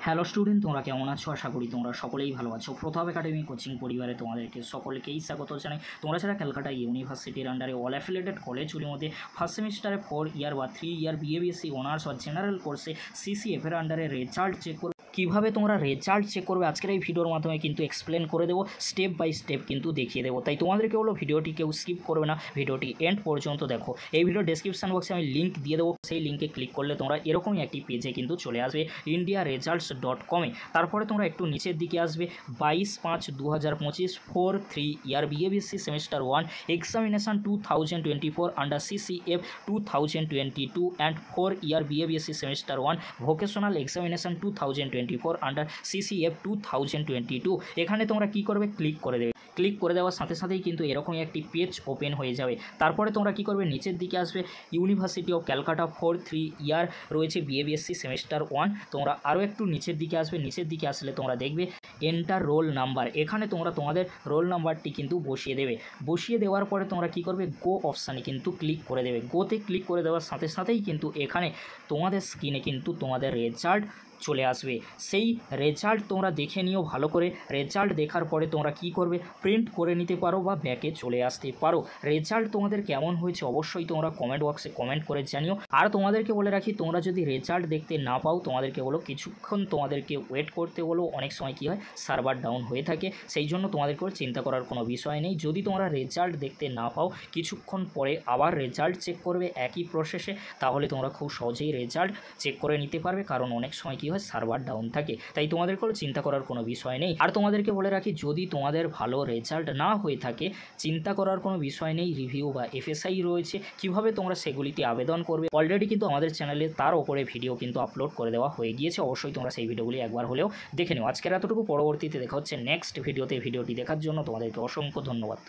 Hello student, তোমরা কেমন আছো? আশা করি তোমরা সকলেই ভালো আছো। প্রথম একাডেমি কোচিং পরিবারে তোমাদেরকে সকলকেই স্বাগত জানাই। তোমরা যারা ক্যালকাটা ইউনিভার্সিটির আন্ডারে অল অ্যাফিলিয়েটেড কলেজগুলির মধ্যে ফার্স্ট সেমিস্টারে 4 ইয়ার বা 3 ইয়ার বিএবিএসসি অনার্স বা জেনারেল কোর্সে সিসিএফের আন্ডারে রেজাল্ট চেক করবে, কীভাবে তোমরা রেজাল্ট চেক করবে আজকের এই ভিডিওর মাধ্যমে কিন্তু এক্সপ্লেন করে দেবো, স্টেপ বাই স্টেপ কিন্তু দেখিয়ে দেবো। তাই তোমাদেরকে বলো ভিডিওটি কেউ স্কিপ করবে না, ভিডিওটি এন্ড পর্যন্ত দেখো। এই ভিডিও ডেসক্রিপশন বক্সে আমি লিঙ্ক দিয়ে দেবো, সেই লিঙ্কে ক্লিক করলে তোমরা এরকমই একটি পেজে কিন্তু চলে আসবে indiaresults.com-এ। তারপরে তোমরা একটু নিচের দিকে আসবে 22/5/2025 4-3 year BA BSc semester 1 examination 2024 under CCF 2022 and 4 year BA BSc semester 1 vocational examination 2024 under CCF 2022। এখানে তোমরা কি করবে, ক্লিক করে দেবে। ক্লিক করে দেওয়ার সাথে সাথেই কিন্তু এরকমই একটি পেজ ওপেন হয়ে যাবে। তারপরে তোমরা কি করবে, নিচের দিকে আসবে ইউনিভার্সিটি অফ ক্যালকাটা 4-3 ইয়ার রয়েছে বিএবিএসসি সেমিস্টার 1। তোমরা আরও একটু নিচের দিকে আসবে। নিচের দিকে আসলে তোমরা দেখবে এন্টার রোল নাম্বার। এখানে তোমরা তোমাদের রোল নাম্বারটি কিন্তু বসিয়ে দেবে। বসিয়ে দেওয়ার পরে তোমরা কি করবে, গো অপশানে কিন্তু ক্লিক করে দেবে। গোতে ক্লিক করে দেওয়ার সাথে সাথেই কিন্তু এখানে তোমাদের স্ক্রিনে কিন্তু তোমাদের রেজাল্ট চলে আসবে। সেই রেজাল্ট তোমরা দেখে নিও ভালো করে। রেজাল্ট দেখার পরে তোমরা কি করবে, প্রিন্ট করে নিতে পারো বা ব্যাকে চলে আসতে পারো। রেজাল্ট তোমাদের কেমন হয়েছে অবশ্যই তোমরা কমেন্ট বক্সে কমেন্ট করে জানিও। আর তোমাদেরকে বলে রাখি, তোমরা যদি রেজাল্ট দেখতে না পাও তোমাদেরকে বলো কিছুক্ষণ তোমাদেরকে ওয়েট করতে বলো। অনেক সময় কি হয়, সার্ভার ডাউন হয়ে থাকে, সেই জন্য তোমাদেরকে চিন্তা করার কোনো বিষয় নেই। যদি তোমরা রেজাল্ট দেখতে না পাও কিছুক্ষণ পরে আবার রেজাল্ট চেক করবে একই প্রসেসে, তাহলে তোমরা খুব সহজেই রেজাল্ট চেক করে নিতে পারবে। কারণ অনেক সময় কি হয়, সার্ভার ডাউন থাকে, তাই তোমাদের কোনো চিন্তা করার কোনো বিষয় নেই। আর তোমাদেরকে বলে রাখি, যদি তোমাদের ভালো রেজাল্ট না হয়ে থাকে চিন্তা করার কোনো বিষয় নেই। রিভিউ বা এফএসআই রয়েছে, কিভাবে তোমরা সেগুলিতে আবেদন করবে অলরেডি কিন্তু আমাদের চ্যানেলে তার ওপরে ভিডিও কিন্তু আপলোড করে দেওয়া হয়ে গিয়েছে। অবশ্যই তোমরা সেই ভিডিওগুলি একবার হলেও দেখে নিও। আজকের এতটুকু, পরবর্তীতে দেখা হচ্ছে নেক্সট ভিডিওতে। ভিডিওটি দেখার জন্য তোমাদেরকে অসংখ্য ধন্যবাদ।